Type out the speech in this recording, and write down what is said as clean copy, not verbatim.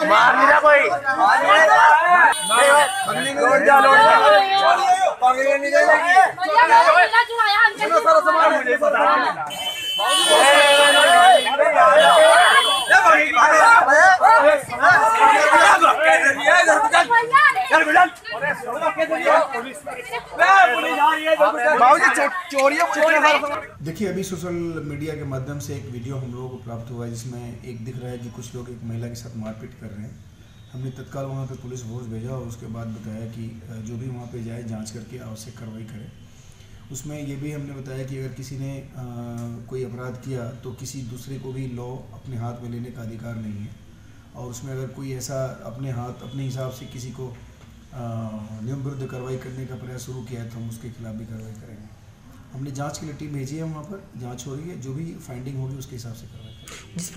मार नहीं रहा कोई। देखिए, अभी सोशल मीडिया के माध्यम से एक वीडियो हम लोगों को प्राप्त हुआ है जिसमें एक दिख रहा है कि कुछ लोग एक महिला के साथ मारपीट कर रहे हैं। हमने तत्काल वहां पे पुलिस फोर्स भेजा और उसके बाद बताया कि जो भी वहां पे जाए जांच करके आवश्यक कार्रवाई करे। उसमें ये भी हमने बताया कि अगर किसी ने कोई अपराध किया तो किसी दूसरे को भी लॉ अपने हाथ में लेने का अधिकार नहीं है, और उसमें अगर कोई ऐसा अपने हिसाब से किसी को नियम विरुद्ध कार्रवाई करने का प्रयास शुरू किया है तो हम उसके खिलाफ भी कार्रवाई करेंगे। हमने जांच के लिए टीम भेजी है, वहाँ पर जांच हो रही है, जो भी फाइंडिंग होगी उसके हिसाब से कार्रवाई करेंगे।